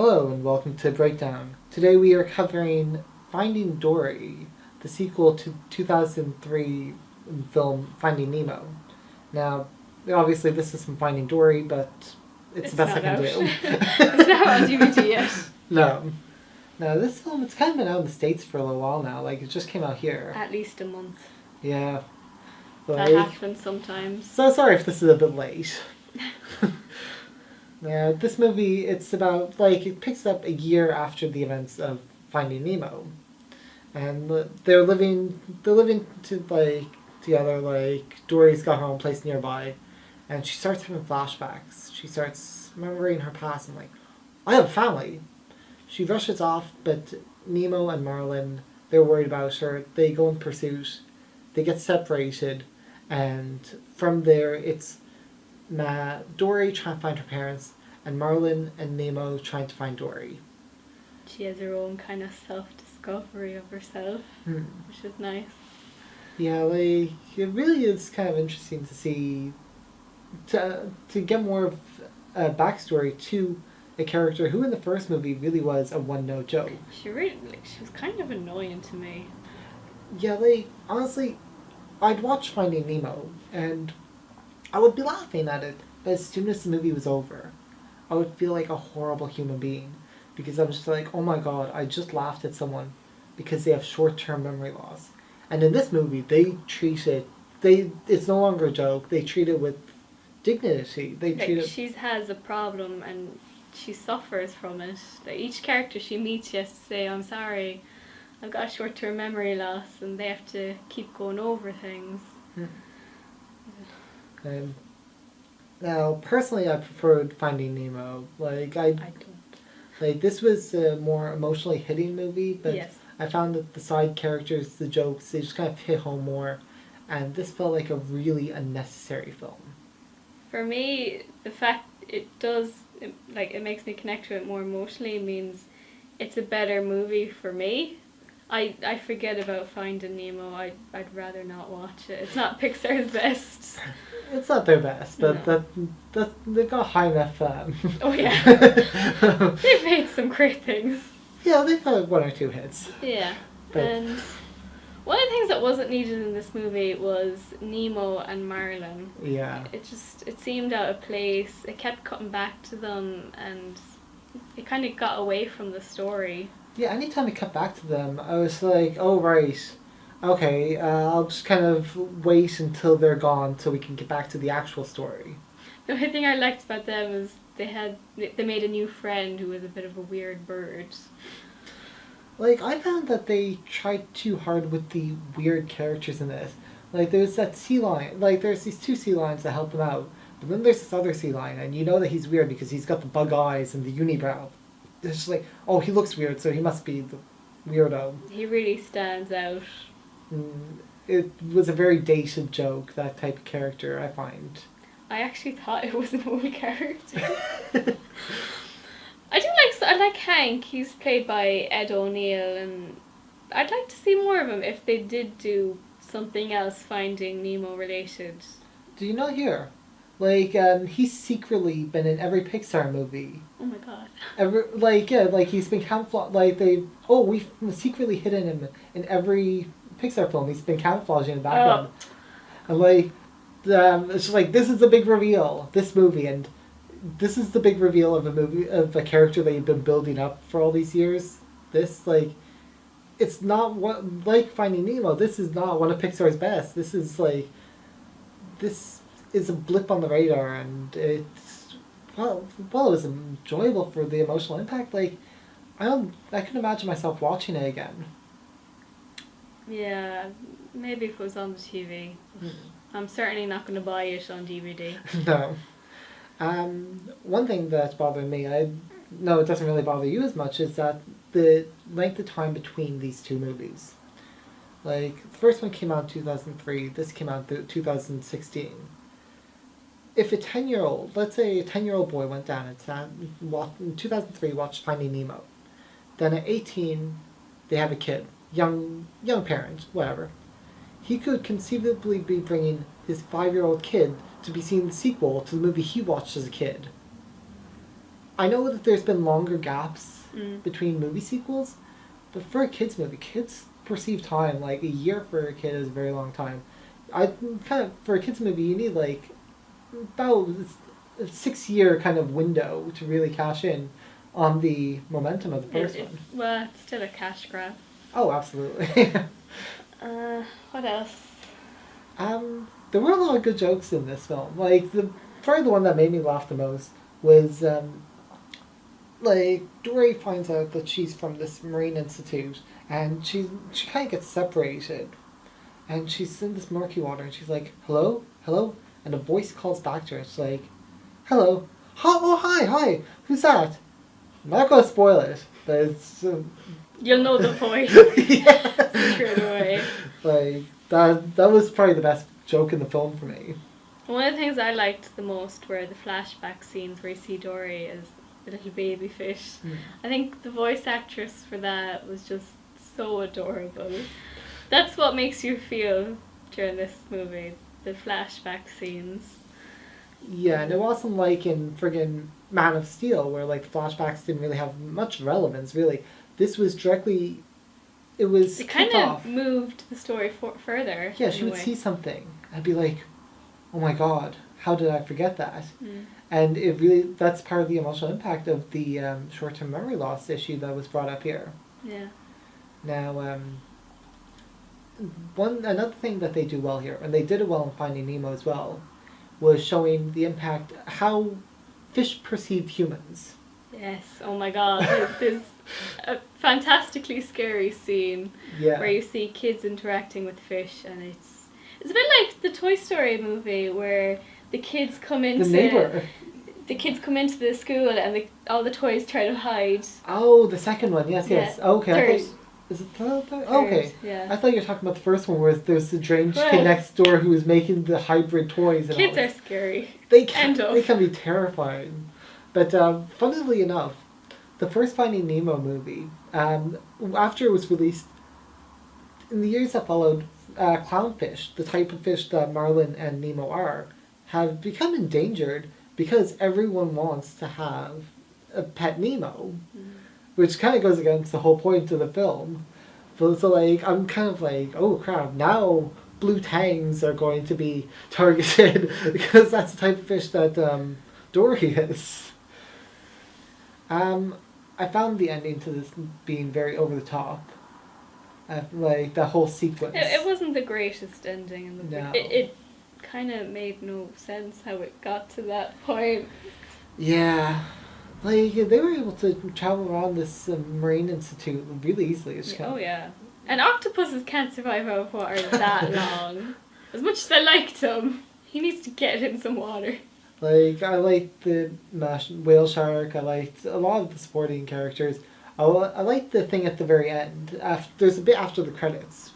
Hello and welcome to Breakdown. Today we are covering Finding Dory, the sequel to 2003 film Finding Nemo. Now, obviously this is from Finding Dory, but it's the best I can do. It's not on DVD yet. No. No, this film, it's kind of been out in the States for a little while now. Like, it just came out here. At least a month. Yeah. That happens sometimes. So sorry if this is a bit late. Now, this movie, it's about, it picks up a year after the events of Finding Nemo. And they're living together, Dory's got her own place nearby. And she starts having flashbacks. She starts remembering her past and I have a family. She rushes off, but Nemo and Marlin, they're worried about her. They go in pursuit. They get separated. And from there, it's Dory trying to find her parents, and Marlin and Nemo trying to find Dory. She has her own kind of self-discovery of herself, which is nice. Yeah, it really is kind of interesting to see, to get more of a backstory to a character who in the first movie really was a one-note joke. She was kind of annoying to me. Yeah, honestly, I'd watch Finding Nemo, and I would be laughing at it, but as soon as the movie was over, I would feel like a horrible human being, because I was just like, oh my god, I just laughed at someone because they have short-term memory loss. And in this movie, they treat it, it's no longer a joke, they treat it with dignity. She has a problem and she suffers from it. Each character she meets, she has to say, I'm sorry, I've got a short-term memory loss, and they have to keep going over things. Now, personally, I preferred Finding Nemo. I don't. This was a more emotionally hitting movie, but yes. I found that the side characters, the jokes, they just kind of hit home more, and this felt like a really unnecessary film. For me, the fact it makes me connect to it more emotionally means it's a better movie for me. I forget about Finding Nemo. I'd rather not watch it. It's not Pixar's best. It's not their best, but no. They've got high enough. Oh yeah, they've made some great things. Yeah, they've had one or two hits. Yeah, and one of the things that wasn't needed in this movie was Nemo and Marlin. Yeah. It seemed out of place. It kept cutting back to them, and it kind of got away from the story. Yeah, anytime we cut back to them, I was like, oh, right. Okay, I'll just kind of wait until they're gone so we can get back to the actual story. The only thing I liked about them is they made a new friend who was a bit of a weird bird. I found that they tried too hard with the weird characters in this. There's that sea lion. There's these two sea lions that help them out. But then there's this other sea lion, and you know that he's weird because he's got the bug eyes and the unibrow. It's just oh, he looks weird, so he must be the weirdo. He really stands out. It was a very dated joke, that type of character, I find. I actually thought it was an old character. I like Hank. He's played by Ed O'Neill, and I'd like to see more of him if they did do something else Finding Nemo related. Do you not hear? He's secretly been in every Pixar movie. Oh my god. He's been camouflaged. We've secretly hidden him in every Pixar film. He's been camouflaging in the background. And it's just this is the big reveal, this movie, and this is the big reveal of a character that you've been building up for all these years. This, it's not Finding Nemo, this is not one of Pixar's best. This is, this is a blip on the radar, and it's, it was enjoyable for the emotional impact. I couldn't imagine myself watching it again. Yeah, maybe if it was on the TV. I'm certainly not going to buy it on DVD. No. One thing that's bothering me, no, it doesn't really bother you as much, is that the length of time between these two movies. The first one came out in 2003, this came out in 2016. If a 10-year-old, let's say a 10-year-old boy went down and in 2003 watched Finding Nemo, then at 18 they have a kid, young parent, whatever. He could conceivably be bringing his 5-year-old kid to be seeing the sequel to the movie he watched as a kid. I know that there's been longer gaps Mm. between movie sequels, but for a kids movie, kids perceive time like a year for a kid is a very long time. For a kids movie, you need like about a 6 year kind of window to really cash in on the momentum of the first one. Well, it's still a cash grab. Oh, absolutely. What else? There were a lot of good jokes in this film. Like probably the one that made me laugh the most was like Dory finds out that she's from this Marine Institute, and she kind of gets separated, and she's in this murky water, and she's like, "Hello, hello," and a voice calls back to her. It's like, "Hello, hi, who's that?" I'm not gonna spoil it, but it's You'll know the voice yes. straight away. Like that was probably the best joke in the film for me. One of the things I liked the most were the flashback scenes where you see Dory as a little baby fish. I think the voice actress for that was just so adorable. That's what makes you feel during this movie, the flashback scenes. Yeah, and it wasn't like in friggin' Man of Steel where like the flashbacks didn't really have much relevance really. This was directly, it kind off. of moved the story further. Yeah, she would see something and be like, "Oh my god, how did I forget that?" And it really, that's part of the emotional impact of the short-term memory loss issue that was brought up here. Yeah. Now, another thing that they do well here, and they did it well in Finding Nemo as well, was showing the impact, how fish perceive humans. Yes, oh my god, there's a fantastically scary scene where you see kids interacting with fish, and it's a bit like the Toy Story movie where the kids come into the school and all the toys try to hide. Oh, the second one, yes. Okay. Third. Is it third? Okay. Yeah. I thought you were talking about the first one where there's the strange kid next door who is making the hybrid toys. And kids are scary. They can be terrifying. But funnily enough, the first Finding Nemo movie, after it was released, in the years that followed, clownfish, the type of fish that Marlin and Nemo are, have become endangered because everyone wants to have a pet Nemo, which kind of goes against the whole point of the film. But so like, I'm kind of like, oh crap, now blue tangs are going to be targeted because that's the type of fish that Dory is. I found the ending to this being very over the top. Like the whole sequence. It wasn't the greatest ending in the book. No. It kind of made no sense how it got to that point. Yeah. Like, they were able to travel around this Marine Institute really easily. Oh, yeah. And octopuses can't survive out of water that long. As much as I liked him, he needs to get in some water. Like, I liked the whale shark. I liked a lot of the supporting characters. I liked the thing at the very end. There's a bit after the credits.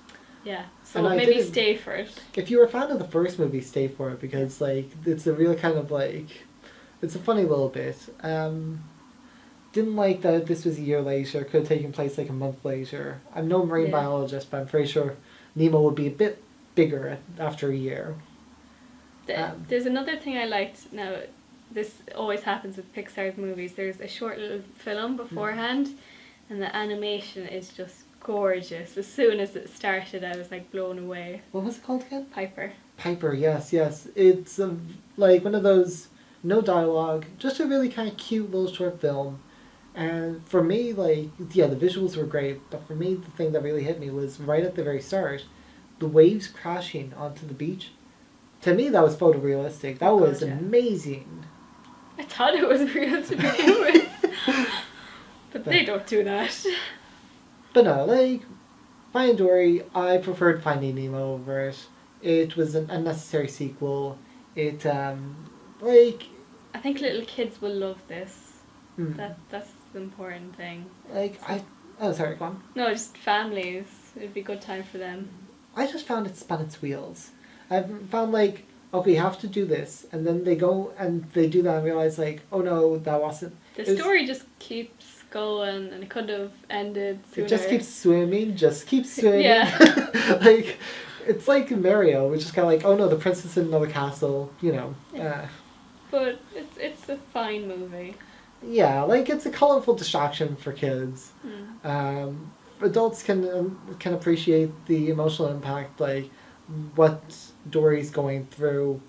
Yeah, so maybe stay for it. If you were a fan of the first movie, stay for it, because like it's a real kind of like, it's a funny little bit. Didn't like that this was a year later. Could have taken place like a month later. I'm no marine biologist, but I'm pretty sure Nemo would be a bit bigger after a year. There's another thing I liked. Now, this always happens with Pixar's movies. There's a short little film beforehand, and the animation is just gorgeous. As soon as it started, I was like blown away. What was it called again? Piper, yes. It's like one of those, no dialogue, just a really kind of cute little short film. And for me, like, yeah, the visuals were great, but for me, the thing that really hit me was right at the very start, the waves crashing onto the beach. To me, that was photorealistic. That was amazing. I thought it was real to begin with. But they don't do that. But no, like, Finding Dory, I preferred Finding Nemo over it. It was an unnecessary sequel. It, like... I think little kids will love this. That's the important thing. Like, oh, sorry, go on. No, just families. It'd be a good time for them. I just found it spun its wheels. I've found, like, okay, you have to do this, and then they go and they do that and realize, like, oh no, that wasn't... The story just keeps going, and it could have ended sooner. It just keeps swimming, Yeah. Like, it's like Mario, which is kind of like, oh no, the princess in another castle, you know. But it's a fine movie. Yeah, like it's a colorful distraction for kids. Mm. Adults can appreciate the emotional impact, like what Dory's going through.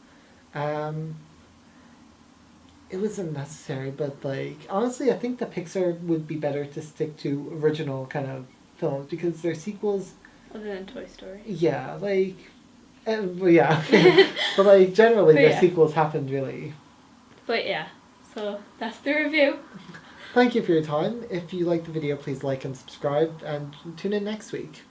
Um, it wasn't necessary, but like honestly, I think the Pixar would be better to stick to original kind of films because their sequels. Other than Toy Story. Yeah, like, well, yeah, but like generally, But their yeah. sequels happened really. But yeah, so that's the review. Thank you for your time. If you like the video, please like and subscribe, and tune in next week.